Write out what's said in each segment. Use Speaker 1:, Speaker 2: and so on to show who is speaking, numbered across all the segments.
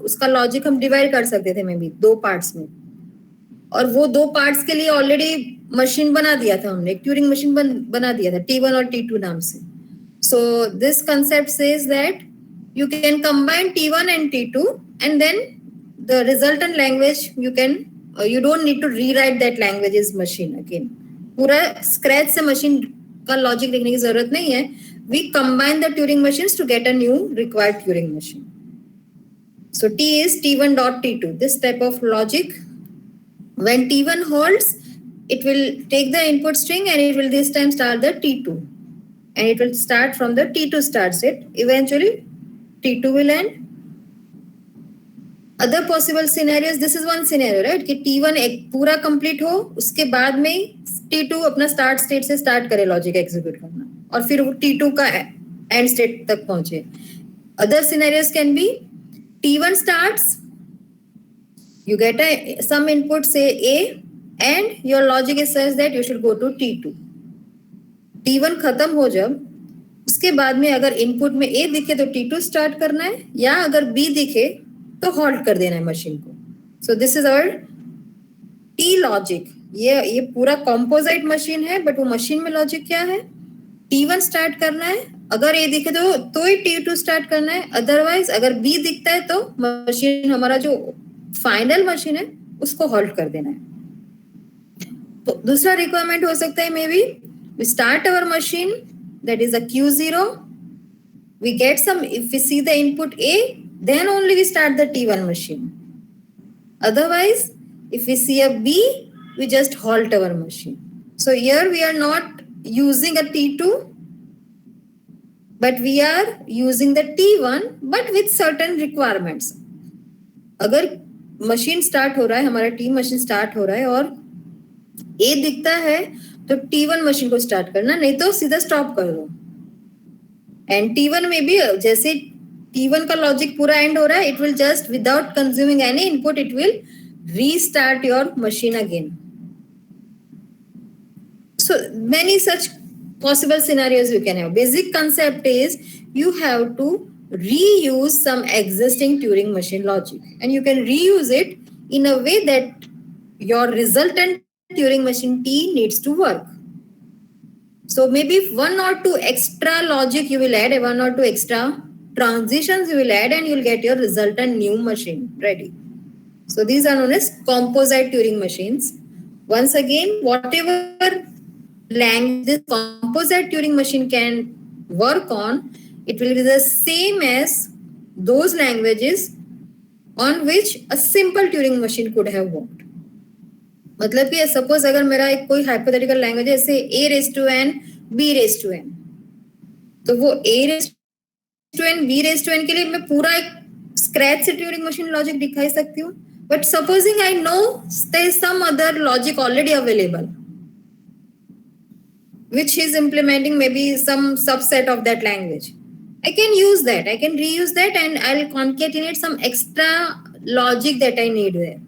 Speaker 1: उसका लॉजिक हम डिवाइड कर सकते थे मे बी 2 पार्ट्स में, और वो 2 पार्ट्स के लिए ऑलरेडी मशीन बना दिया था हमने, एक ट्यूरिंग मशीन बना दिया था T1 और T2 नाम से. So this concept says that you can combine T1 and T2 and then the resultant language you don't need to rewrite that language's machine again. पूरा scratch से machine का logic लिखने की जरूरत नहीं है. We combine the Turing machines to get a new required Turing machine. So T is T1 dot T2. This type of logic, when T1 holds, it will take the input string and it will this time start the T2. And it will start from the T2 start set. Eventually, T2 will end. Other possible scenarios, this is one scenario, right? कि T1 एक पूरा complete हो, उसके बाद में T2 अपना start state से start करे logic execute करना, और फिर वो T2 का end state तक पहुंचे. Other scenarios can be T1 starts, you get some input say A, and your logic is such that you should go to T2. T1 खत्म हो जब, उसके बाद में अगर इनपुट में A दिखे तो T2 स्टार्ट करना है, या अगर B दिखे तो हॉल्ट कर देना है मशीन को. So this is our T logic. ये पूरा कॉम्पोजिट मशीन है, बट वो मशीन में लॉजिक क्या है? T1 स्टार्ट करना है, अगर A दिखे तो ही T2 स्टार्ट करना है, अदरवाइज अगर B दिखता है तो मशीन हमारा जो फाइनल मशीन है उसको हॉल्ट कर देना है. तो दूसरा रिक्वायरमेंट हो सकता है may be we start our machine, that is a Q0, we get some, if we see the input A, then only we start the T1 machine. Otherwise, if we see a B, we just halt our machine. So here we are not using a T2, but we are using the T1, but with certain requirements. अगर machine start हो रहा है, हमारा T machine start हो रहा है और A दिखता है तो T1 मशीन को स्टार्ट करना, नहीं तो सीधा स्टॉप कर दो. एंड T1 में भी जैसे T1 का लॉजिक पूरा एंड हो रहा है, it will just without consuming any input it will restart your machine again. So many such possible scenarios you can have. Basic concept is you have to reuse some existing Turing machine logic, and you can reuse it in a way that your resultant Turing machine T needs to work. So maybe 1 or 2 extra logic you will add, 1 or 2 extra transitions you will add, and you'll get your resultant new machine ready. So these are known as composite Turing machines. Once again, whatever language this composite Turing machine can work on, it will be the same as those languages on which a simple Turing machine could have worked. मतलब कि suppose अगर मेरा एक कोई hypothetical language है जैसे A raised to n, B raised to n, तो वो A raised to n, B raised to n के लिए मैं पूरा एक स्क्रैच से ट्यूरिंग मशीन लॉजिक दिखा सकती हूँ. But supposing I know there is some other logic already available which is implementing maybe some subset of that language. I can use that, I can reuse that, and I'll concatenate some extra logic that I need there.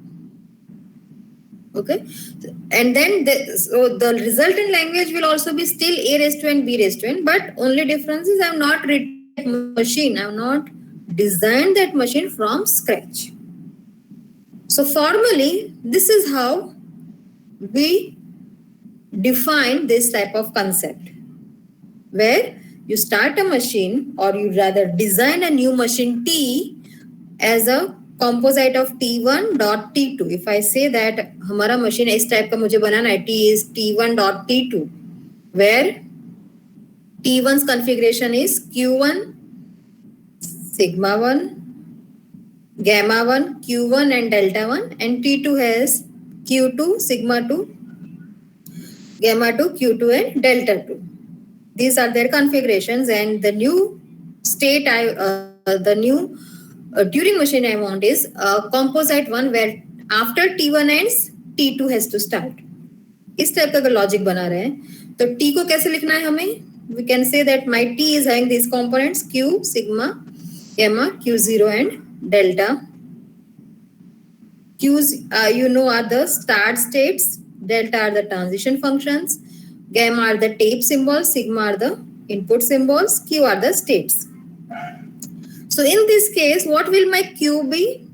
Speaker 1: Okay, and then the resultant language will also be still A raised to n, B raised to n, but only difference is I have not written that machine, I have not designed that machine from scratch. So formally, this is how we define this type of concept, where you start a machine, or you rather design a new machine T as a composite of T1 dot T2. If I say that हमारा machine इस type का मुझे बनाना है, T is T1 dot T2, where T1's configuration is Q1, sigma 1, gamma 1, Q1 and delta 1, and T2 has Q2, sigma 2, gamma 2, Q2 and delta 2. These are their configurations, and the new state the new Turing machine I want is a composite one, where after T1 ends, T2 has to start. इस type का logic बना रहे हैं, तो T को कैसे लिखना है हमें? We can say that my T is having these components Q, sigma, gamma, Q0 and delta. Q's you know are the start states, delta are the transition functions, gamma are the tape symbols, sigma are the input symbols, Q are the states. So in this case, what will my Q be?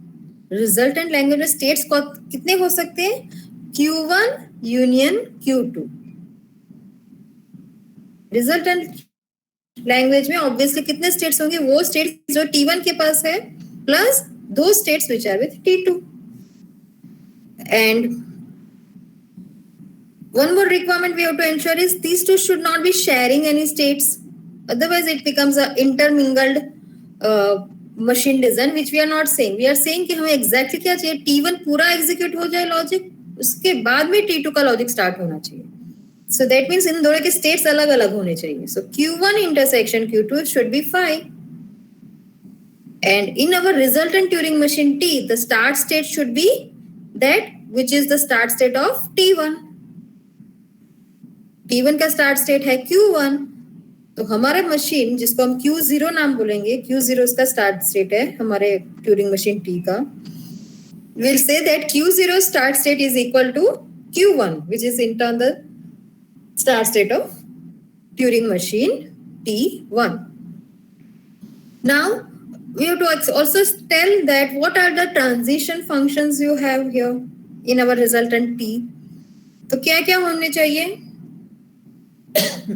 Speaker 1: Resultant language में states कितने हो सकते हैं? Q1 union Q2। Resultant language में obviously कितने states होंगे? वो states जो T1 के पास है प्लस दो states which are with T2। And one more requirement we have to ensure is these two should not be sharing any states, otherwise it becomes a intermingled machine design which we are not saying. We are saying कि हमें exactly क्या चाहिए? T1 पूरा execute हो जाए logic, उसके बाद में T2 का लॉजिक स्टार्ट होना चाहिए. So that means इन दोनों के स्टेट्स अलग अलग होने चाहिए. So Q1 intersection Q2 should be 5. And in our resultant Turing machine T, the start state should be that which is the start state of T1. T1 का start state है Q1, तो हमारा machine जिसको हम Q0 नाम बोलेंगे, Q0 इसका start state है हमारे ट्यूरिंग मशीन T का. We'll say that Q0 start state is equal to Q1, which is in turn the start state of Turing machine T1. Now we have to also tell that what are the transition functions you have here in our resultant T. तो क्या क्या होने चाहिए?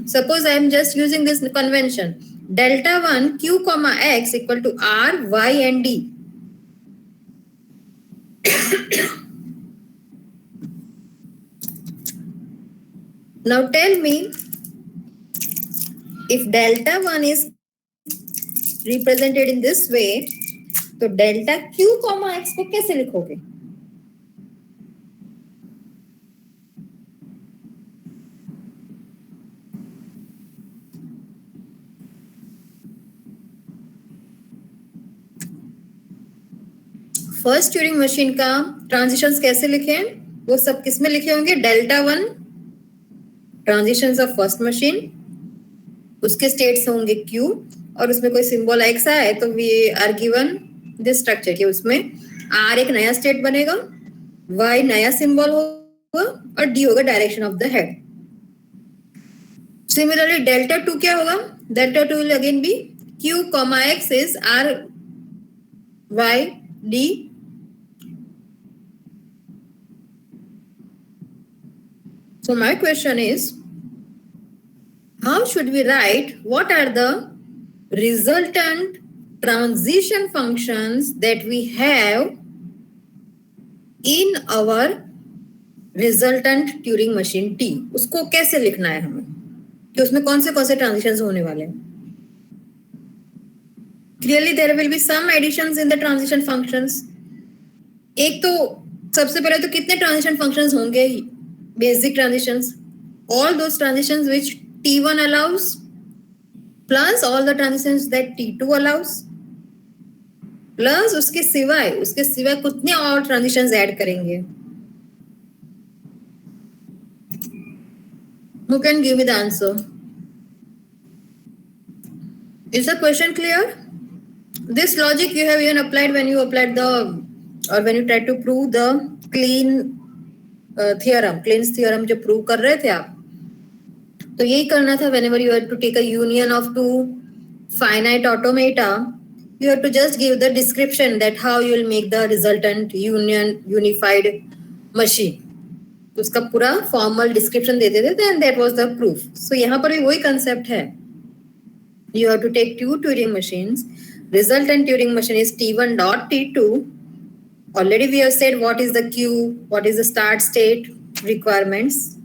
Speaker 1: Suppose I am just using this convention, delta 1 Q comma X equal to R, Y and D. Now tell me, if delta 1 is represented in this way, तो delta Q comma X को कैसे लिखोगे? First Turing machine का transitions कैसे लिखे? वो सब किस में लिखे होंगे? Delta 1 transitions of first machine, उसके स्टेट्स होंगे Q, और उसमें कोई सिंबल X आए तो we are given this structure कि उसमें R एक नया स्टेट बनेगा, Y नया सिंबल होगा और D होगा direction of the head. Similarly delta 2 क्या होगा? Delta 2 will again be Q comma X is R, Y, D. So my question is, how should we write what are the resultant transition functions that we have in our resultant Turing machine T? उसको कैसे लिखना है हमें कि उसमें कौन से transitions होने वाले हैं? Clearly there will be some additions in the transition functions. एक तो सबसे पहले तो कितने ट्रांजिशन फंक्शंस होंगे? Basic transitions, all those transitions which T1 allows plus all the transitions that T2 allows plus उसके सिवाय कितने और transitions ऐड करेंगे? Who can give me the answer? Is the question clear? This logic you have even applied when you applied when you tried to prove the Clean's theorem जो prove कर रहे थे आप, तो यही करना था. whenever you have to take a union of two finite automata, you have to just give the description that how you will make the resultant unified machine. तो उसका पूरा फॉर्मल डिस्क्रिप्शन दे देते थे and that was the proof. So यहाँ पर भी वही concept है. You have to take two Turing machines. Resultant Turing machine is T1 dot T2. Already we have said what is the Q, what is the start state requirements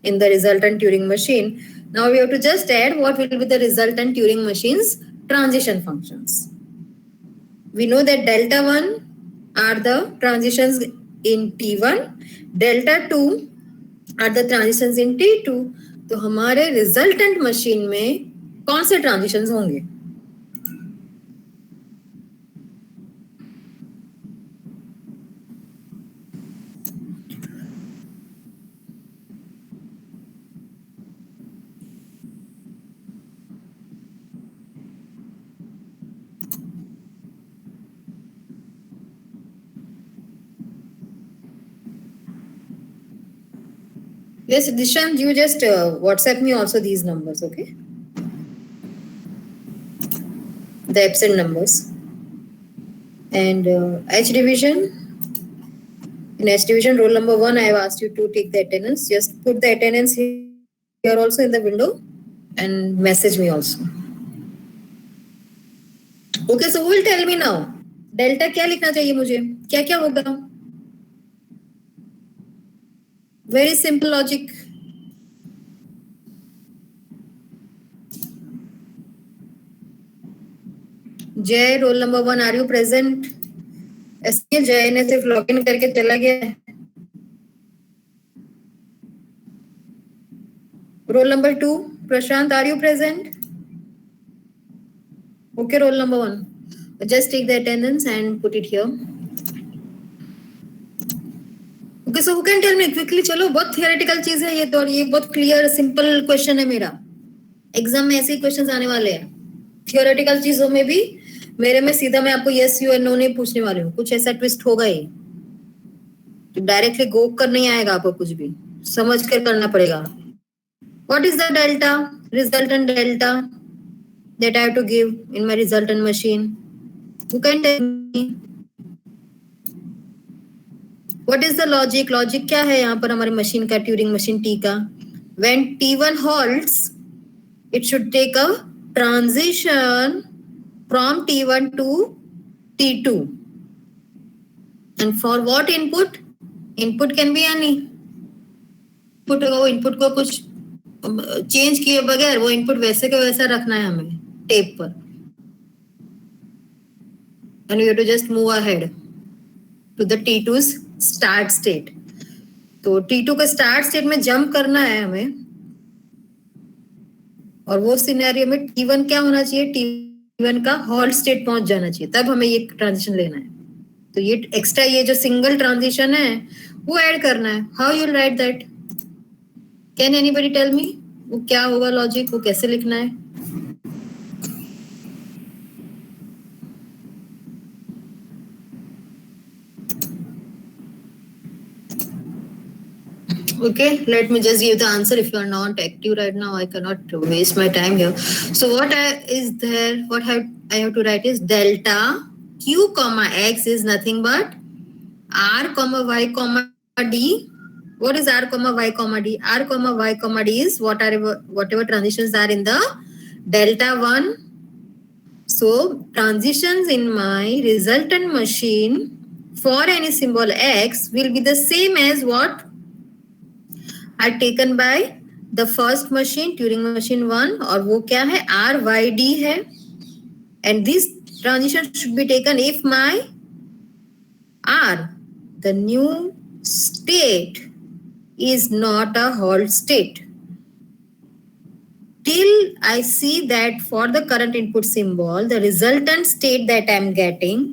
Speaker 1: in the resultant Turing machine. Now we have to just add what will be the resultant Turing machine's transition functions. We know that delta 1 are the transitions in T1, delta 2 are the transitions in T2. तो हमारे resultant machine में कौन से transitions होंगे? Yes, Dishant, you just WhatsApp me also these numbers, okay? The absent numbers. And H division. In H division, roll number 1, I have asked you to take the attendance. Just put the attendance here also in the window and message me also. Okay, so who will tell me now? Delta क्या लिखना चाहिए मुझे? क्या क्या होगा? Very simple logic. Jay, roll number 1, are you present? ऐसे जय ने सिर्फ लॉगिन करके चला गया है. Roll number 2, Prashant, are you present? Okay, roll number 1. Just take the attendance and put it here. Okay, so who can tell me quickly? चलो, बहुत theoretical चीज है ये तो, और ये बहुत clear simple question है मेरा. एग्जाम में ऐसे ही क्वेश्चंस आने वाले हैं. थियोरेटिकल चीजों में भी मेरे में सीधा मैं आपको यस यू एंड नो नहीं पूछने वाली हूँ. कुछ ऐसा ट्विस्ट होगा ही तो डायरेक्टली गो कर नहीं आएगा आपको, कुछ भी समझ कर करना पड़ेगा. What is the delta, resultant delta that I have to give in my resultant machine? Who can tell me? What is the logic? Logic क्या है यहाँ पर हमारी मशीन का, ट्यूरिंग मशीन T का? When T1 halts, it should take a transition from T1 to T2. And for what input? Input can be any. Input को कुछ change किए बगैर वो इनपुट वैसे का वैसा रखना है हमें टेप पर. And we have to just move ahead to the T2's start state. तो T2 के स्टार्ट स्टेट में जंप करना है हमें, और वो सिनेरियो में T1 क्या होना चाहिए? T1 का हॉल्ट स्टेट पहुंच जाना चाहिए, तब हमें ये ट्रांजिशन लेना है. तो ये एक्स्ट्रा ये जो सिंगल ट्रांजिशन है वो ऐड करना है. How you write that? Can anybody tell me? वो क्या होगा लॉजिक, वो कैसे लिखना है? Okay, let me just give the answer. If you are not active right now, I cannot waste my time here. So what is there? What I have to write is delta q comma x is nothing but r comma y comma d. What is r comma y comma d? R comma y comma d is whatever transitions are in the delta 1. So transitions in my resultant machine for any symbol x will be the same as what are taken by the first machine, Turing machine 1, और वो क्या है? RYD है. And this transition should be taken if my R, the new state, is not a halt state. Till I see that for the current input symbol, the resultant state that I am getting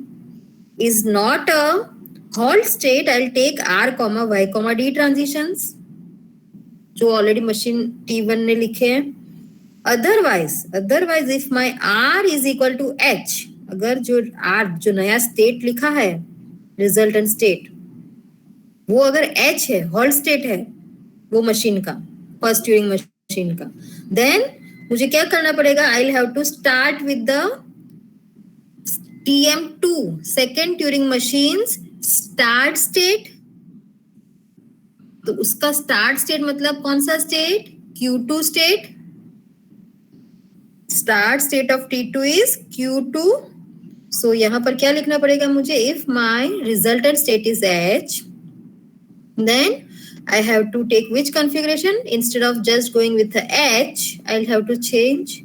Speaker 1: is not a halt state, I'll take R comma Y comma D transitions जो already machine T1 ने लिखे हैं. Otherwise if my R is equal to H, अगर जो R जो नया state लिखा है रिजल्टेंट स्टेट वो अगर H है, हॉल्ट स्टेट है वो मशीन का, फर्स्ट ट्यूरिंग मशीन का, देन मुझे क्या करना पड़ेगा? I will have to start with the TM2, second Turing machine start state. तो उसका स्टार्ट स्टेट मतलब कौन सा state? Q2 state. Start state of T2 is Q2. So यहाँ पर क्या लिखना पड़ेगा मुझे? If my resultant state is H, then I have to take which configuration? Instead of just going with the H, I'll have to change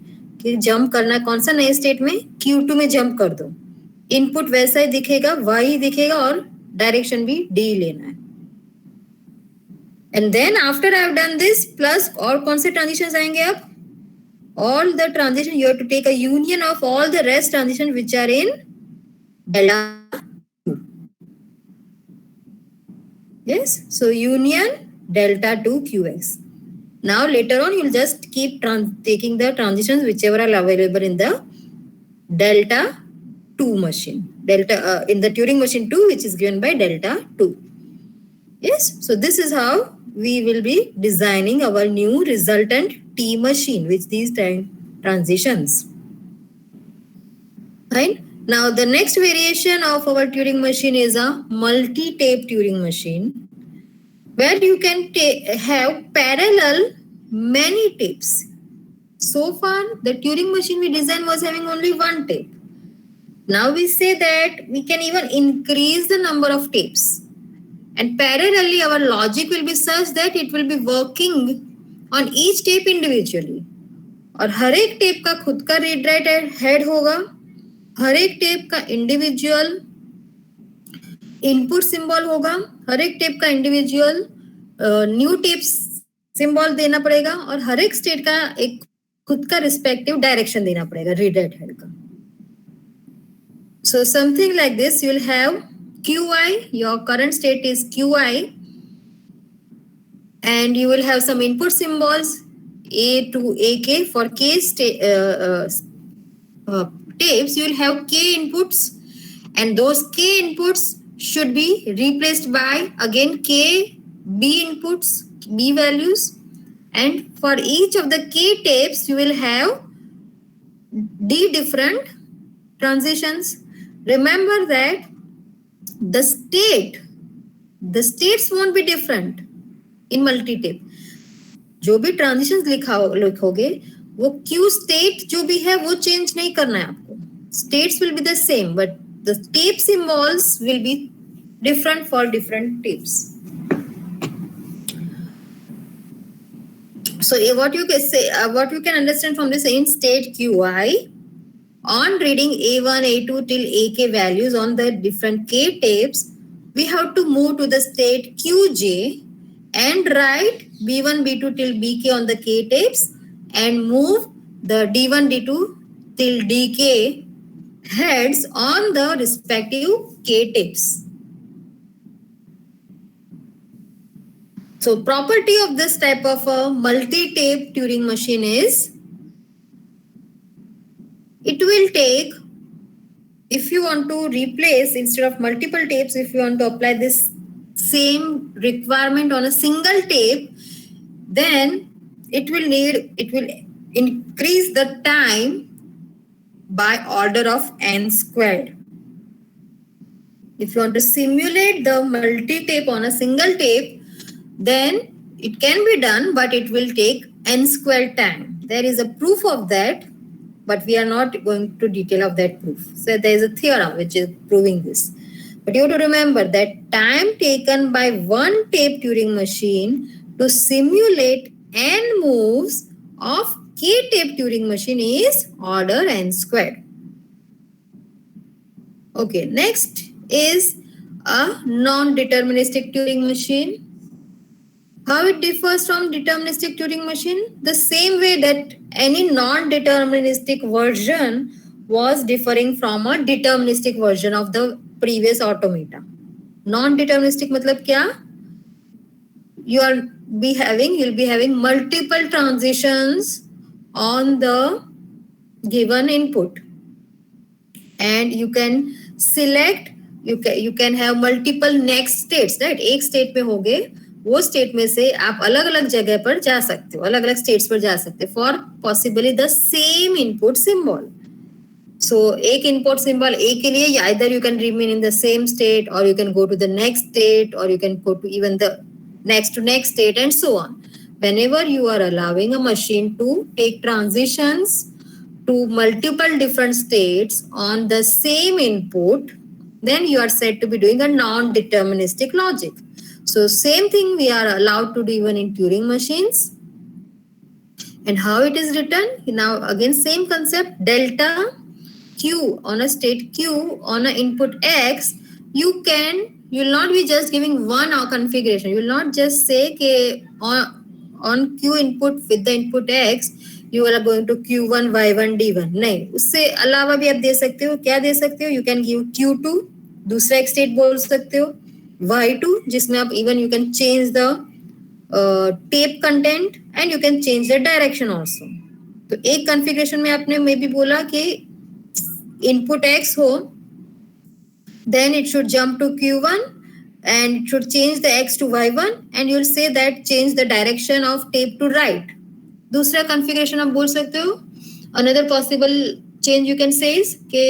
Speaker 1: कि jump करना कौन सा नए स्टेट में? Q2 में जंप कर दो. इनपुट वैसा ही दिखेगा, Y दिखेगा, और डायरेक्शन भी D लेना है. And then after I have done this, plus और कौन से transitions आएंगे अब? All the transition you have to take a union of all the rest transitions which are in delta 2. Yes, so union delta 2 QX. Now later on you'll just keep taking the transitions whichever are available in the delta 2 machine, in the Turing machine 2, which is given by delta 2. Yes, so this is how we will be designing our new resultant T machine with these transitions. Fine. Now the next variation of our Turing machine is a multi-tape Turing machine, where you can have parallel many tapes. So far, the Turing machine we designed was having only one tape. Now we say that we can even increase the number of tapes. And parallelly, our logic will be such that it will be working on each tape individually. और हर एक tape का खुद का read write head होगा, हर एक tape का individual input symbol होगा, हर एक टेप का इंडिविजुअल न्यू टेप सिंबल देना पड़ेगा और हर एक स्टेट का एक खुद का रिस्पेक्टिव डायरेक्शन देना पड़ेगा रीड राइट हेड का. So something like this, you will have QI, your current state is QI, and you will have some input symbols A to AK. For K tapes, you will have K inputs, and those K inputs should be replaced by again K B inputs, B values, and for each of the K tapes, you will have D different transitions. Remember that the states won't be different in multi-tape. जो भी transitions लिखोगे वो Q state जो भी है वो change नहीं करना है आपको. States will be the same but the tape symbols will be different for different tapes. So what you can say, what you can understand from this, in state QI, on reading A1, A2 till AK values on the different K tapes, we have to move to the state QJ and write B1, B2 till BK on the K tapes and move the D1, D2 till DK heads on the respective K tapes. So property of this type of a multi-tape Turing machine is, it will take, if you want to replace instead of multiple tapes, if you want to apply this same requirement on a single tape, then it will increase the time by order of n squared. If you want to simulate the multi-tape on a single tape, then it can be done, but it will take n squared time. There is a proof of that, but we are not going to detail of that proof. So there is a theorem which is proving this. But you have to remember that time taken by one tape Turing machine to simulate n moves of K tape Turing machine is order n squared. Okay, next is a non-deterministic Turing machine. How it differs from deterministic Turing machine? The same way that any non-deterministic version was differing from a deterministic version of the previous automata. Non-deterministic matlab kya? You'll be having multiple transitions on the given input, and you can select, you can have multiple next states, right? एक state में होगे, वो state में से आप अलग अलग जगह पर जा सकते हो, अलग अलग स्टेट्स पर जा सकते हो for possibly the same input symbol. So एक इनपुट सिंबल ए के लिए either you can remain in the same state और you can go to the next state और you can go to even the next to next state and so on. Whenever you are allowing a machine to take transitions to multiple different states on the same input, then you are said to be doing a non-deterministic logic. So same thing we are allowed to do even in Turing machines. And how it is written? Now again same concept, delta Q on a state Q on an input X, you will not be just giving one configuration. You will not just say ke on Q input with the input X you are going to Q1, Y1, D1. नहीं, उससे अलावा भी आप दे सकते हो. क्या दे सकते हो? You can give Q2, दूसरा एक स्टेट बोल सकते हो, Y2 जिसमें आप even you can change the tape content and you can change the direction also. तो एक configuration में आपने maybe बोला कि input X हो, then it should jump to Q1 and it should change the X to Y1 and you'll say that change the direction of tape to right. दूसरा configuration आप बोल सकते हो. Another possible change you can say is कि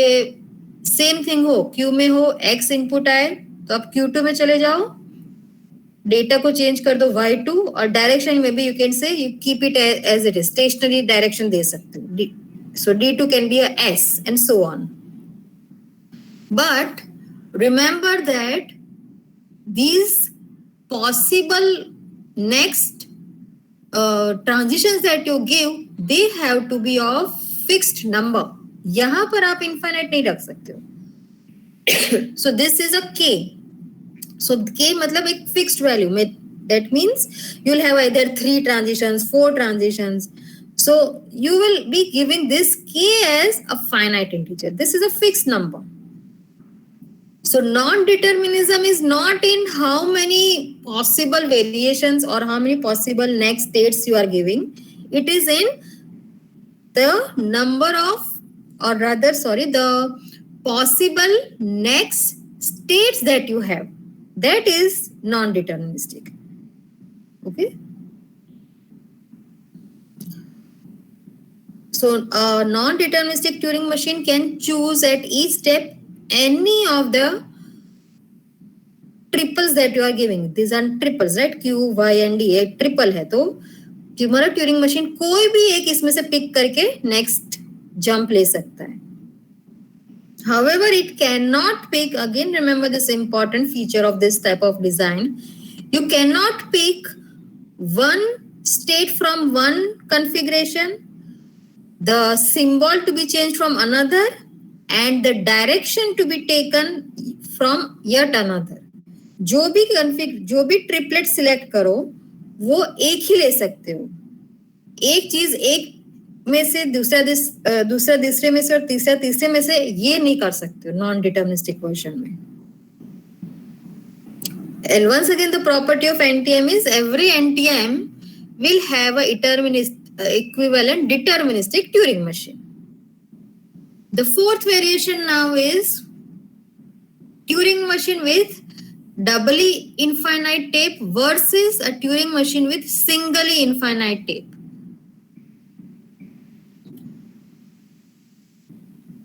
Speaker 1: same thing हो, Q में हो, x input आए तो आप Q2 में चले जाओ, डेटा को चेंज कर दो y2 और डायरेक्शन में भी you can say you keep it as it is, stationary direction दे सकते हो. So D2 can be a S and so on. But remember that these possible next transitions that you give, they have to be of fixed number. यहाँ पर आप infinite नहीं रख सकते हो. So this is a K. So K मतलब एक fixed value में, that means you'll have either 3 transitions, 4 transitions. So you will be giving this K as a finite integer. This is a fixed number. So non-determinism is not in how many possible variations or how many possible next states you are giving. It is in the number of, or rather, sorry, the possible next states that you have. That is non-deterministic. Okay. So a non-deterministic Turing machine can choose at each step any of the triples that you are giving. These are triples, right? Q, Y and D एक triple है, तो तुम्हारा Turing machine कोई भी एक इसमें से pick करके नेक्स्ट जंप ले सकता है. However, it cannot pick, again remember this important feature of this type of design, you cannot pick one state from one configuration, the symbol to be changed from another, and the direction to be taken from yet another. जो भी triplet select करो वो एक ही ले सकते हो. एक चीज एक में से दूसरा तीसरे में से और तीसरा तीसरे में से ये नहीं कर सकते हो नॉन डिटर्मिनिस्टिक वर्जन में. And once again, the property of NTM is every NTM will have a equivalent deterministic Turing machine. The fourth variation now is Turing machine with doubly infinite tape versus a Turing machine with singly infinite tape.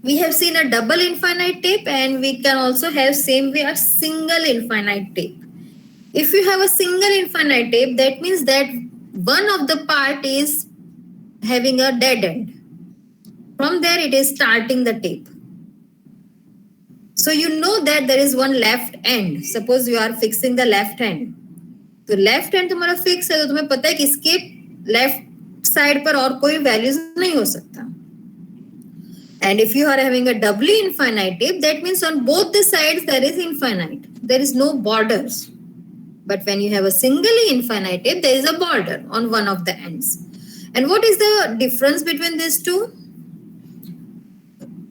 Speaker 1: We have seen a double infinite tape and we can also have same way a single infinite tape. If you have a single infinite tape, that means that one of the part is having a dead end. From there it is starting the tape. So you know that there is one left end. Suppose you are fixing the left hand. तो left hand तुम्हारा fix है तो तुम्हें पता है कि इसके left side पर और कोई वैल्यूज नहीं हो सकता. And if you are having a doubly infinite tape, that means on both the sides there is infinite. There is no borders. But when you have a singly infinite tape, there is a border on one of the ends. And what is the difference between these two?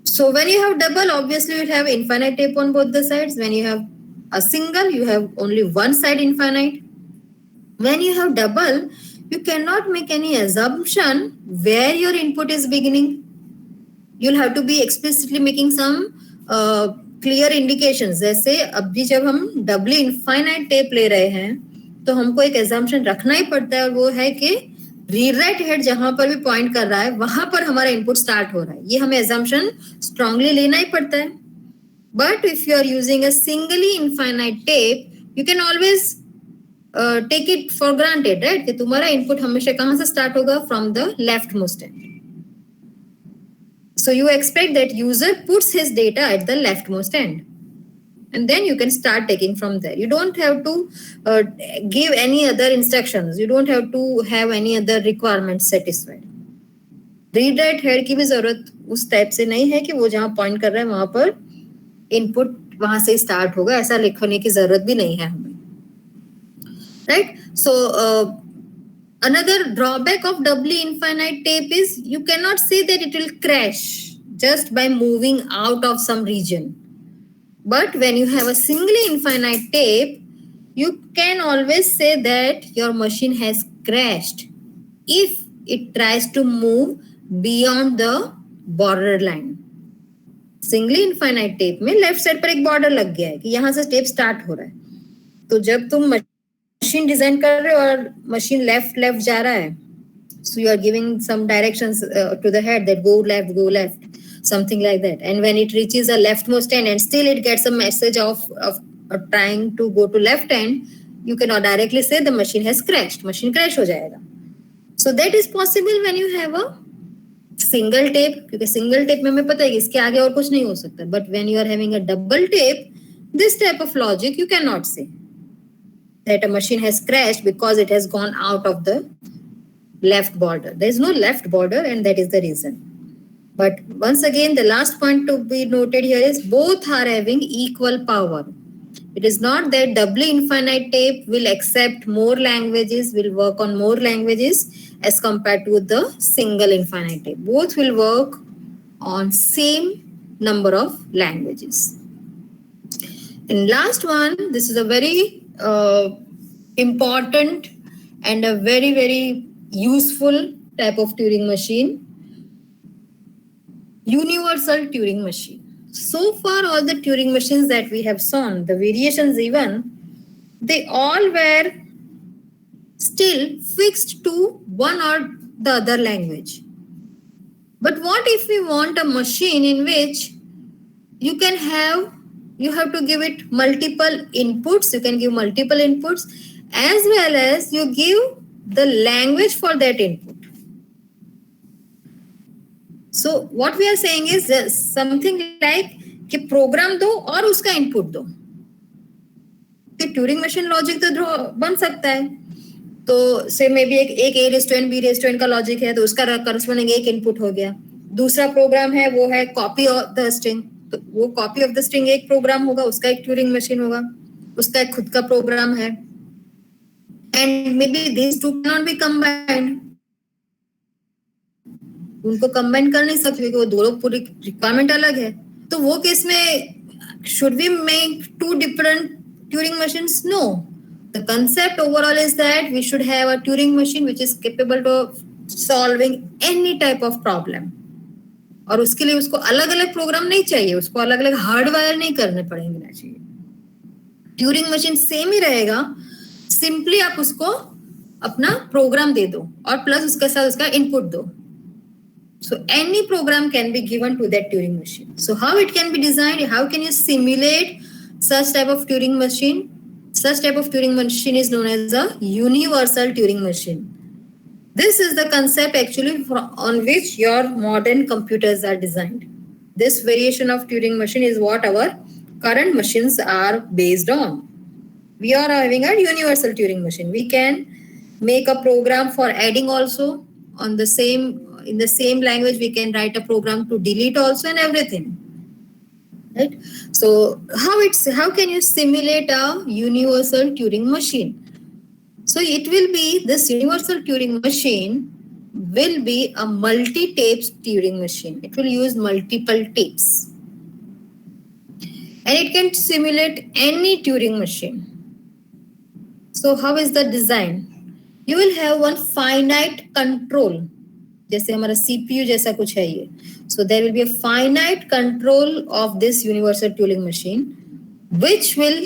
Speaker 1: So when you have double, obviously you have infinite tape on both the sides. When you have a single, you have only one side infinite. When you have double, you cannot make any assumption where your input is beginning. You'll have to be explicitly making some clear indications. जैसे अभी जब हम डबली infinite tape ले रहे हैं तो हमको एक assumption रखना ही पड़ता है, और वो है कि रीराइट हेड जहां पर भी पॉइंट कर रहा है वहां पर हमारा इनपुट स्टार्ट हो रहा है. ये हमें assumption strongly लेना ही पड़ता है. But if you are using a singly infinite tape, you can always take it for granted, right? कि तुम्हारा इनपुट हमेशा कहां से स्टार्ट होगा? From the leftmost end. So you expect that user puts his data at the leftmost end, and then you can start taking from there. You don't have to give any other instructions. You don't have to have any other requirements satisfied. Read write head की भी जरूरत उस type से नहीं है कि वो जहां पॉइंट कर रहा है वहां पर इनपुट वहां से स्टार्ट होगा, ऐसा लिखने की जरूरत भी नहीं है हमें, right? So another drawback of doubly infinite tape is you cannot say that it will crash just by moving out of some region. But when you have a singly infinite tape, you can always say that your machine has crashed if it tries to move beyond the borderline. Singly infinite tape में left side पर एक border लग गया है कि यहाँ से tape start हो रहा है. तो जब तुम मशीन डिजाइन कर रहे हो और मशीन लेफ्ट जा रहा है, so you are giving some directions to the head that go left. something like that. And when it reaches the leftmost end and still it gets a message of trying to go to left end, you cannot directly say the machine has crashed. Machine crash हो जाएगा. So that is possible when you have a single tape, क्योंकि single tape में हमें पता है कि इसके आगे और कुछ नहीं हो सकता. But when you are having a double tape, this type of logic you cannot say that a machine has crashed because it has gone out of the left border. There is no left border, and that is the reason. But once again, the last point to be noted here is both are having equal power. It is not that doubly infinite tape will accept more languages, will work on more languages as compared to the single infinite tape. Both will work on same number of languages. And last one, this is a very important and a very, very useful type of Turing machine. Universal Turing machine. So far, all the Turing machines that we have shown, the variations even, they all were still fixed to one or the other language. But what if we want a machine in which you have to give it multiple inputs, you can give multiple inputs, as well as you give the language for that input. So what we are saying is something like कि programme दो और उसका input दो. तो Turing machine logic तो बन सकता है. तो से मे बी एक ए रेस्टोरेंट बी रेस्टोरेंट का लॉजिक है, तो उसका करस्पॉन्डिंग एक इनपुट हो गया. दूसरा प्रोग्राम है वो है कॉपी ऑफ द स्ट्रिंग, तो वो कॉपी ऑफ द स्ट्रिंग एक प्रोग्राम होगा, उसका एक ट्यूरिंग मशीन होगा, उसका एक खुद का प्रोग्राम है. And maybe this two can not be combined. उनको कंबाइन कर नहीं सकते क्योंकि वो दोनों पूरी रिक्वायरमेंट अलग है. तो वो केस में should we make two different Turing machines? No. The concept overall is that we should have a Turing machine which is capable of solving any type of problem. और उसके लिए उसको अलग अलग प्रोग्राम नहीं चाहिए, उसको अलग अलग हार्डवेयर नहीं करने पड़ेंगे ना चाहिए. ट्यूरिंग मशीन सेम ही रहेगा, सिंपली आप उसको अपना प्रोग्राम दे दो और प्लस उसके साथ उसका इनपुट दो. So any program can be given to that Turing machine. So how it can be designed? How can you simulate such type of Turing machine? Such type of Turing machine is known as a universal Turing machine. This is the concept actually on which your modern computers are designed. This variation of Turing machine is what our current machines are based on. We are having a universal Turing machine. We can make a program for adding also on the same. In the same language, we can write a program to delete also and everything. Right? So how can you simulate a universal Turing machine? So it will be this universal Turing machine will be a multi-tape Turing machine. It will use multiple tapes. And it can simulate any Turing machine. So how is the design? You will have one finite control. जैसे हमारा CPU जैसा कुछ है ये. So there will be a finite control of this universal Turing machine, which will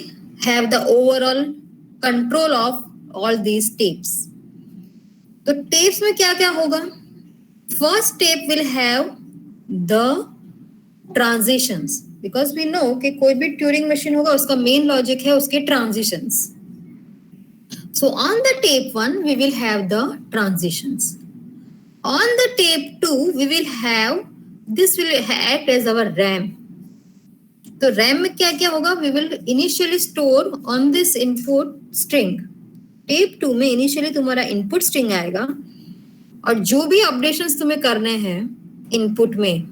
Speaker 1: have the overall control of all these tapes. तो tapes में क्या क्या होगा? First tape will have the transitions, because we know कि कोई भी Turing machine होगा उसका main logic है उसके transitions. So on the tape 1 we will have the transitions. On the tape 2, we will have, this will act as our RAM. तो RAM में क्या क्या होगा? We will initially store on this input string. Tape 2 में initially तुम्हारा input string आएगा और जो भी updations तुम्हें करने हैं input में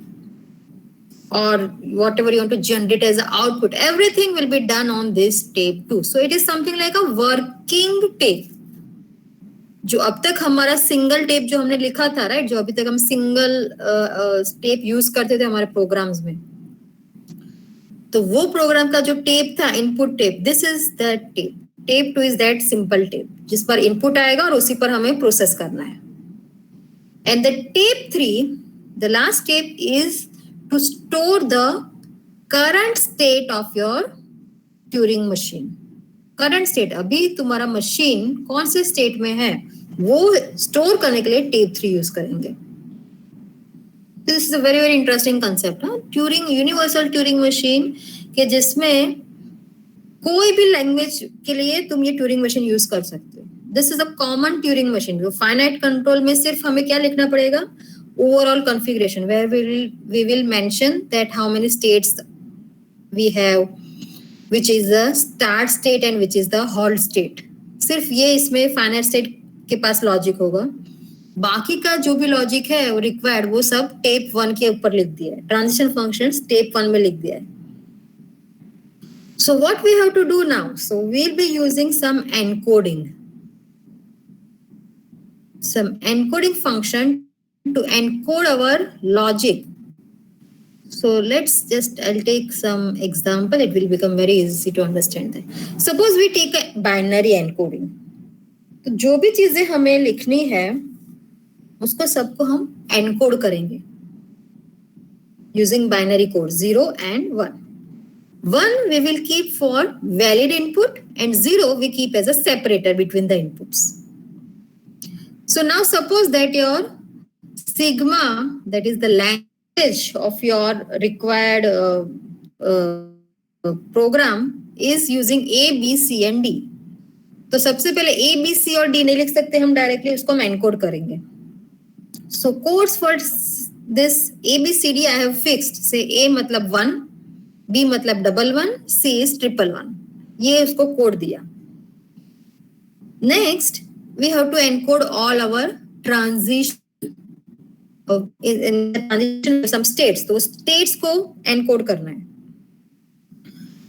Speaker 1: or whatever you want to generate as an output, everything will be done on this tape 2. So it is something like a working tape. जो अब तक हमारा सिंगल टेप जो हमने लिखा था, राइट, जो अभी तक हम सिंगल टेप यूज करते थे हमारे प्रोग्राम्स में, तो वो प्रोग्राम का जो टेप था input tape, this is that tape. Tape 2 is that simple tape जिस पर इनपुट आएगा और उसी पर हमें प्रोसेस करना है. And the tape 3, the last tape, is to store the current state of your Turing machine. Current state, अभी तुम्हारा मशीन कौन से स्टेट में है वो स्टोर करने के लिए टेप 3 यूज करेंगे. This is a very very interesting concept. Turing, universal Turing machine के जिसमें कोई भी लैंग्वेज के लिए तुम ये ट्यूरिंग मशीन यूज कर सकते हो। This is a common Turing machine. Finite control में सिर्फ हमें क्या लिखना पड़ेगा, overall configuration, where we will mention that how many states we have, which is the start state and which is the hold state. सिर्फ ये इसमें finite state के पास लॉजिक होगा। बाकी का जो भी लॉजिक है वो रिक्वायर्ड, वो सब टेप 1 के ऊपर लिख दिया है। ट्रांजिशन फंक्शंस टेप 1 में लिख दिया है। So what we have to do now? So we'll be using some encoding function to encode our logic. So I'll take some example. It will become very easy to understand that. Suppose we take a binary encoding. तो जो भी चीजें हमें लिखनी है उसको सबको हम एनकोड करेंगे using binary code 0 and 1. 1 we will keep for valid input and 0 we keep as a separator between the inputs. So now suppose that your sigma, that is the language of your required program, is using A, B, C and D. तो सबसे पहले A, B, C और D नहीं लिख सकते हम directly, उसको हम एनकोड करेंगे. So codes for this A, B, C, D I have fixed. Say A मतलब 1, B मतलब 11, C is 11. ये उसको कोड दिया. Next we have to encode all our transition in the transition some states. तो states को encode करना है.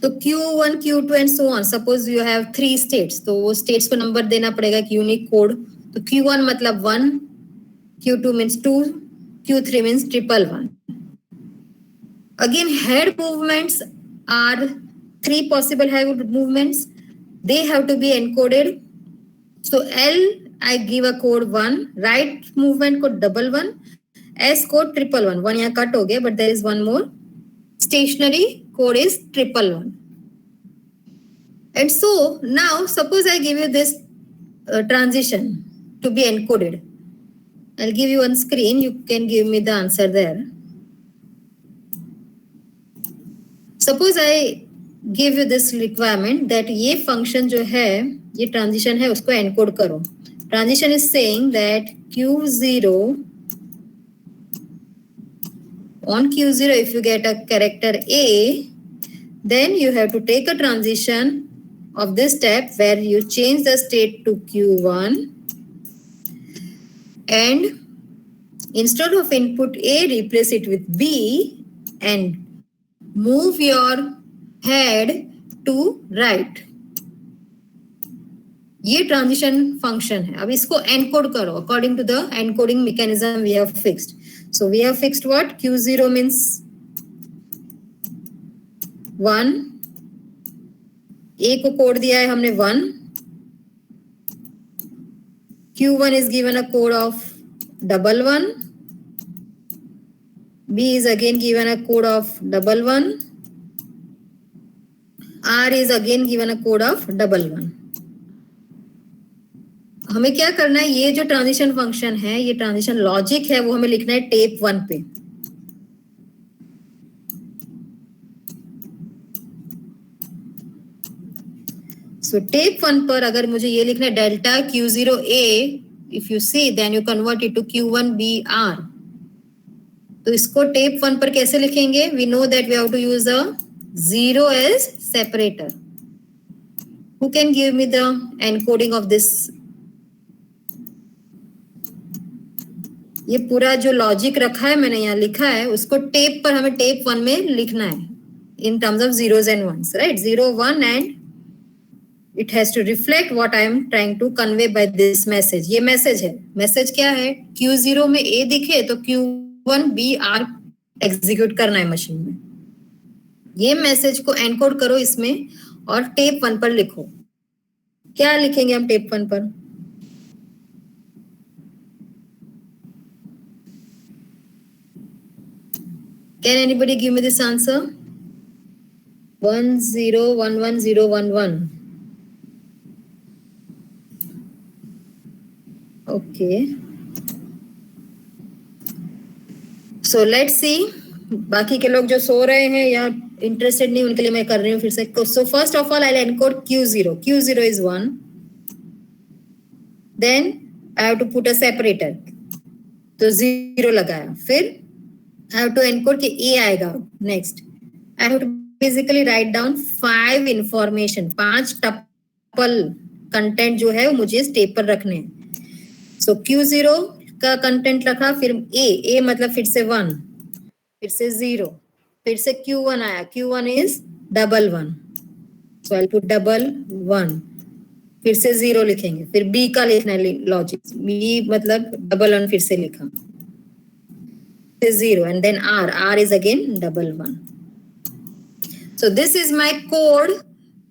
Speaker 1: तो Q1, Q2 and so on. Suppose you have 3 states, तो वो states को नंबर देना पड़ेगा कि यूनिक कोड. तो Q1 मतलब 1, Q2 means 2, Q3 means 111. Again, head movements are 3 possible head movements. They have to be encoded. So L I give a code 1, right movement code 11, S code 111. One यहाँ cut हो गया, but there is one more. Stationary code is 111. And so now suppose I give you this transition to be encoded. I'll give you on screen. You can give me the answer there. Suppose I give you this requirement that ये function जो है, ये transition है, उसको encode करो. Transition is saying that Q0, on Q0 if you get a character A, then you have to take a transition of this step where you change the state to Q1 and instead of input A, replace it with B and move your head to right. ये transition function है. अब इसको encode करो according to the encoding mechanism we have fixed. So we have fixed what? Q0 means 1, A को code दिया है हमने 1, Q1 is given a code of 11, B is again given a code of 11, R is again given a code of 11. हमें क्या करना है, ये जो ट्रांजिशन फंक्शन है, ये ट्रांजिशन लॉजिक है, वो हमें लिखना है टेप 1 पे. सो टेप 1 पर अगर मुझे ये लिखना है delta Q0A, if you see then you convert it to Q1BR. तो इसको टेप 1 पर कैसे लिखेंगे? We know that we have to use a 0 as separator. Who can give me the encoding of this? ये पूरा जो लॉजिक रखा है, मैंने यहाँ लिखा है, उसको टेप पर हमें टेप 1 में लिखना है in terms of zeros and ones, right? 0, 1 and it has to reflect what I am trying to convey by this message. ये मैसेज है. मैसेज क्या है? Q0 में A दिखे तो Q1BR एग्जीक्यूट करना है मशीन में. ये मैसेज को एनकोड करो इसमें और टेप 1 पर लिखो. क्या लिखेंगे हम टेप 1 पर? Can anybody give me this answer? 1011011. Okay. So let's see. बाकी के लोग जो सो रहे हैं या इंटरेस्टेड नहीं उनके लिए मैं कर रही हूँ फिर से. So first of all I'll encode Q0. Q0 is 1. Then I have to put a separator. तो 0 लगाया. फिर I have to encode कि A आएगा next. I have to basically write down 5 information. 5 tuple content जो है वो मुझे step पर रखने हैं. So Q0 का कंटेंट रखा. फिर A मतलब फिर से 1, फिर से 0, फिर से Q1 आया. Q1 is double 1. So I'll put double 1. फिर से 0 लिखेंगे. फिर B का लिखना है लॉजिक. B मतलब डबल 1 फिर से लिखा. 0 and then R is again double 1. So this is my code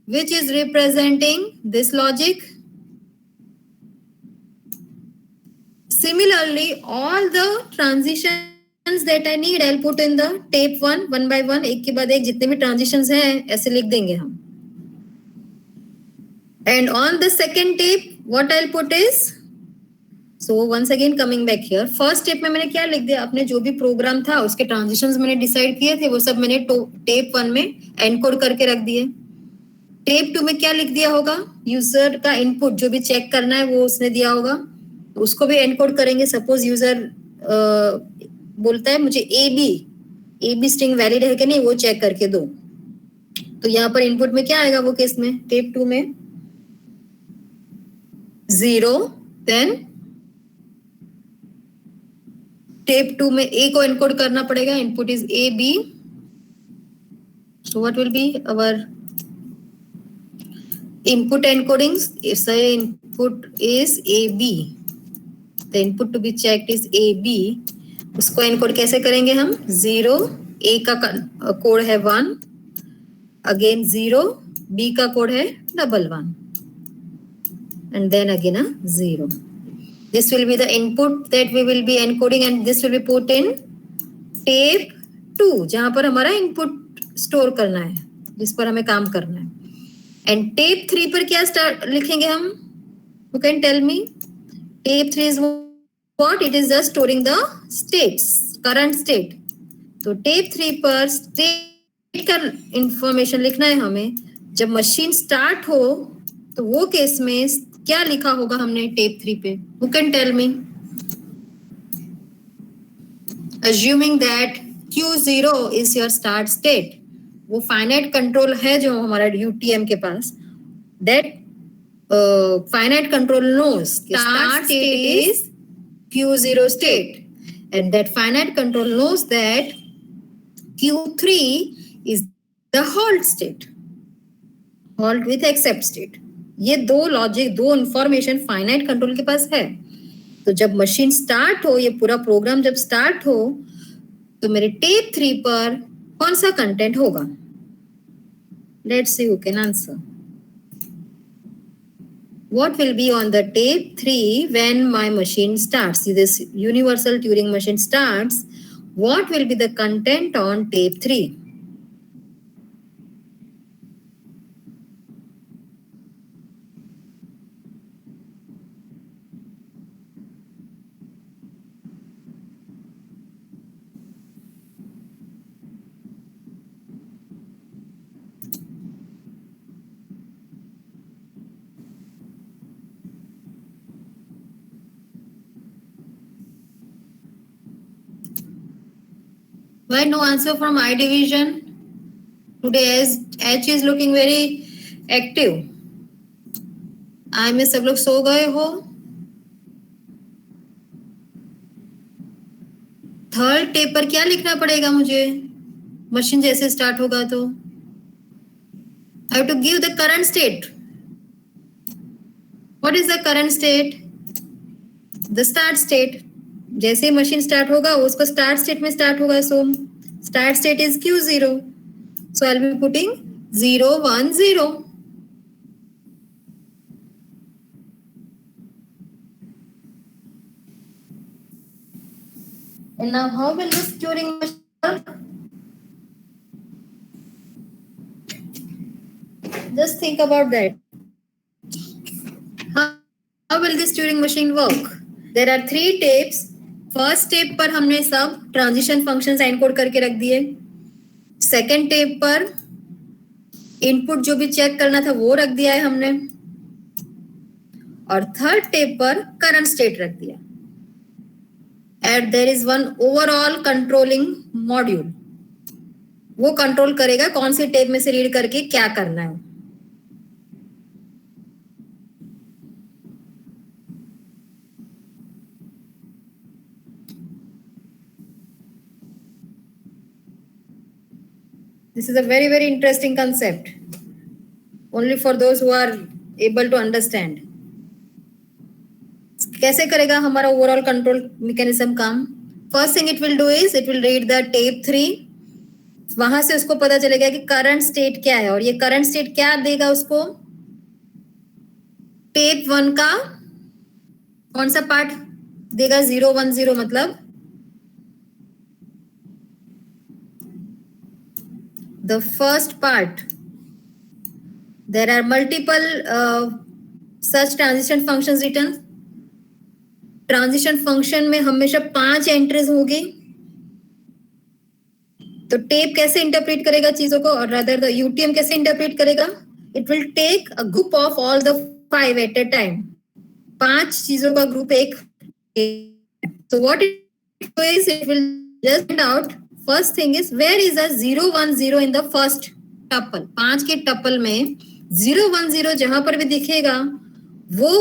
Speaker 1: which is representing this logic. Similarly, all the transitions that I need, I'll put in the tape 1 by 1. एक के बाद एक जितने भी transitions हैं ऐसे लिख देंगे हम. And on the second tape, what I'll put is, so once again coming back here, first tape में मैंने क्या लिख दिया. अपने जो भी प्रोग्राम था उसके ट्रांजिशंस मैंने डिसाइड किए थे वो सब मैंने टेप 1 में एनकोड करके रख दिए. टेप 2 में क्या लिख दिया होगा. यूजर का इनपुट जो भी चेक करना है वो उसने दिया होगा, उसको भी एनकोड करेंगे. सपोज यूजर बोलता है मुझे ए बी स्ट्रिंग वैलिड है कि नहीं वो चेक करके दो. तो यहाँ पर इनपुट में क्या आएगा वो केस में. टेप 2 में 0. देन टेप 2 में ए को एनकोड करना पड़ेगा. Input is A B. So what will be our input encodings. If the input is AB, the input to be checked is AB. उसको एनकोड कैसे करेंगे हम. 0, A का कोड है 1, अगेन 0, B का कोड है double 1, and then again a 0. This will be the input that we will be encoding and this will be put in tape 2 जहां पर हमारा इनपुट स्टोर करना है, जिस पर हमें काम करना है. एंड टेप 3 पर क्या स्टार्ट लिखेंगे हम. You can tell me. Tape 3 is what. It is just storing the states, current state. तो टेप 3 पर स्टेट का इंफॉर्मेशन लिखना है हमें. जब मशीन स्टार्ट हो तो वो केस में क्या लिखा होगा हमने टेप 3 पे. You can tell me. Assuming that Q0 is your start state. वो फाइनाइट कंट्रोल है जो हमारा UTM के पास. That finite control knows start state is Q0 state and that finite control knows that Q3 is the hold state, hold with accept state. ये दो logic, दो information finite control के पास है. तो जब मशीन स्टार्ट हो, ये पूरा प्रोग्राम जब स्टार्ट हो तो मेरे टेप 3 पर कौन सा कंटेंट होगा. Let's see who can answer. What will be on the tape 3 when my machine starts? See, this universal Turing machine starts. What will be the content on tape 3? Why no answer from I division? Today H is looking very active. I में सब लोग सो गए हो. Third tape पर क्या लिखना पड़ेगा मुझे मशीन जैसे स्टार्ट होगा तो. I have to give the current state. What is the current state? The start state. जैसे ही मशीन स्टार्ट होगा उसको स्टार्ट स्टेट में स्टार्ट होगा. So start state is Q0. So I will be putting 0 1 0. And now how will this Turing machine work? Just think about that. How will this Turing machine work? There are 3 tapes first tape पर हमने सब transition functions encode करके रख दिए, second tape पर input जो भी check करना था वो रख दिया है हमने, और थर्ड टेप पर करंट स्टेट रख दिया। And there is one overall controlling module, वो कंट्रोल करेगा कौन सी टेप में से रीड करके क्या करना है। This is a very, very interesting concept. Only for those who are able to understand. कैसे करेगा हमारा ओवरऑल कंट्रोल मैकेनिज्म काम? First thing it will do is it will read the tape 3, वहां से उसको पता चलेगा कि करंट स्टेट क्या है, और ये करंट स्टेट क्या देगा उसको? टेप 1 का कौन सा पार्ट देगा? 0 1 0, मतलब the first part. There are multiple such transition functions written. Transition function में हमेशा 5 एंट्रीज होगी, तो टेप कैसे इंटरप्रेट करेगा चीजों को, और रादर द यूटीएम कैसे इंटरप्रेट करेगा? It will take a group of all the 5 at a time, 5 चीजों का ग्रुप एक। so what it is, it will just find out, first thing is where is a 0 1 0 in the first tuple, 5 के tuple में 0 1 0 जहां पर भी दिखेगा वो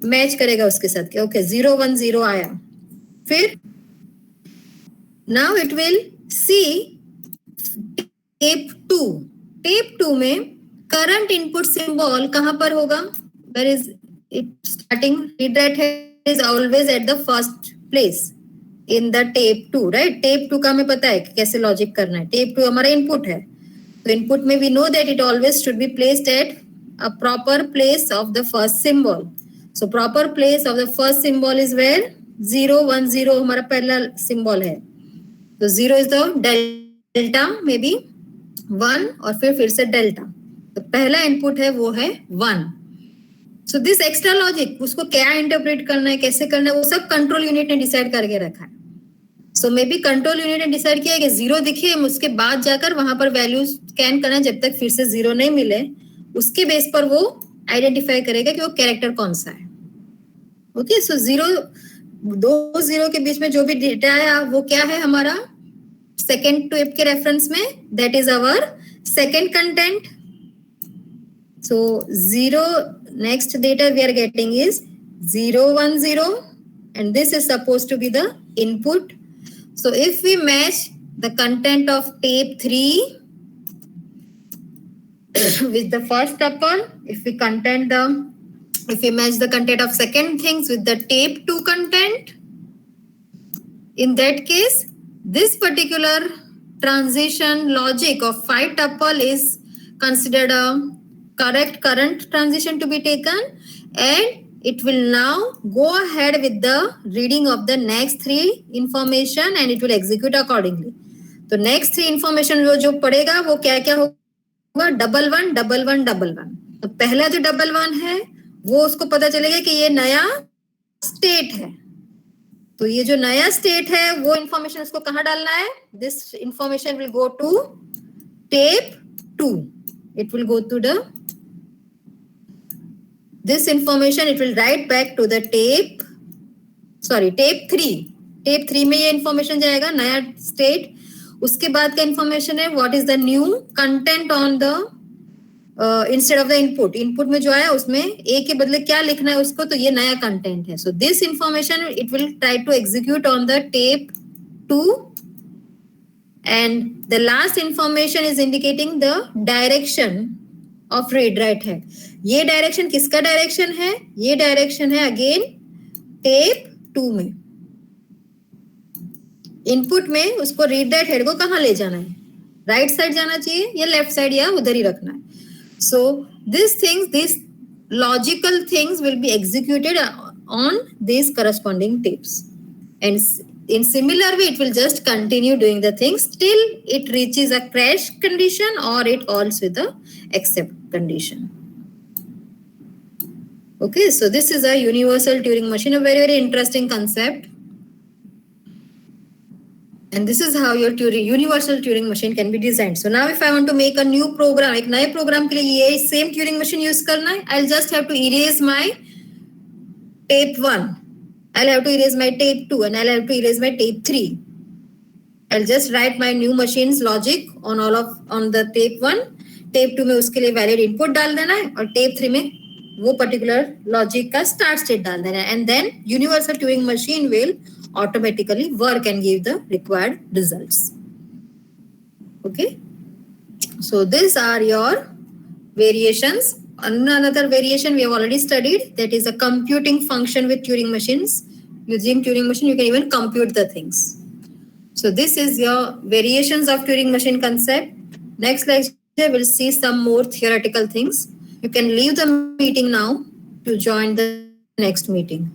Speaker 1: मैच करेगा उसके साथ कि ओके 0 1 0 आया। फिर now it will see tape 2, tape 2 में करंट इनपुट सिंबल कहां पर होगा? Where is it starting? Read write head is always at the first place in the tape 2, right? Tape 2 का हमें पता है कि कैसे लॉजिक करना है। टेप 2 हमारा इनपुट है, तो इनपुट में we know that it always should be placed at a proper place of the first symbol. So proper place of the first symbol is where? 0 1 0 हमारा पहला symbol है, तो 0 is the delta, maybe 1 और फिर से delta, तो पहला input है वो है 1। So this extra logic, उसको क्या इंटरप्रेट करना है, कैसे करना है, वो सब कंट्रोल यूनिट ने डिसाइड करके रखा है। So maybe कंट्रोल यूनिट ने डिसाइड किया कि 0 दिखे, उसके बाद जाकर वहां पर वैल्यू स्कैन करना, जब तक फिर से 0 नहीं मिले उसके बेस पर वो आइडेंटिफाई करेगा कि वो कैरेक्टर कौन सा है। ओके, सो 2 0 के बीच में जो भी डेटा है वो क्या है हमारा? सेकेंड टेप के रेफरेंस में that is our second content. So 0 next data we are getting is 0 1 0 and this is supposed to be the input. So if we match the content of tape 3 with the first tuple, if we match the content of second things with the tape 2 content, in that case this particular transition logic of 5 tuple is considered a correct current transition to be taken, and it will now go ahead with the reading of the next 3 information and it will execute accordingly. तो next 3 information वो जो पड़ेगा वो क्या क्या होगा? 1 1 1 1 1 1। तो पहला जो 1 1 है वो उसको पता चलेगा कि ये नया स्टेट है, तो ये जो नया स्टेट है वो इंफॉर्मेशन उसको कहाँ डालना है? This information will go to tape 2, it will go to the this information it will write back to the tape 3। Tape 3 में ये इंफॉर्मेशन जाएगा, नया स्टेट। उसके बाद का इंफॉर्मेशन है what is the new content on the instead of the input. Input में जो आया उसमें ए के बदले क्या लिखना है उसको, तो ये नया कंटेंट है। So this information it will try to execute on the tape 2 and the last information is indicating the direction of read write head. ये डायरेक्शन किसका डायरेक्शन है? ये डायरेक्शन है अगेन टेप 2 में। इनपुट में उसको रीड राइट हेड को कहाँ ले जाना है? राइट साइड जाना चाहिए या लेफ्ट साइड या उधर ही रखना है? So these logical things will be executed on these corresponding tapes, and in similar way it will just continue doing the things till it reaches a crash condition or it ends with the accept condition. Okay, so this is a universal Turing machine, a very, very interesting concept. And this is how your universal Turing machine can be designed. So now if I want to make a new program, एक नए program के लिए ये same Turing machine use करना है, I'll just have to erase my tape 1. I'll have to erase my tape 2 and I'll have to erase my tape 3. I'll just write my new machine's logic on the tape 1. tape 2 में उसके लिए valid input डाल देना है और tape 3 में वो particular logic का start state डाल देना है, and then universal Turing machine will automatically work and give the required results. Okay, so these are your variations. Another variation we have already studied, that is a computing function with Turing machines. Using Turing machine you can even compute the things. So this is your variations of Turing machine concept. Next lecture we'll see some more theoretical things. You can leave the meeting now to join the next meeting.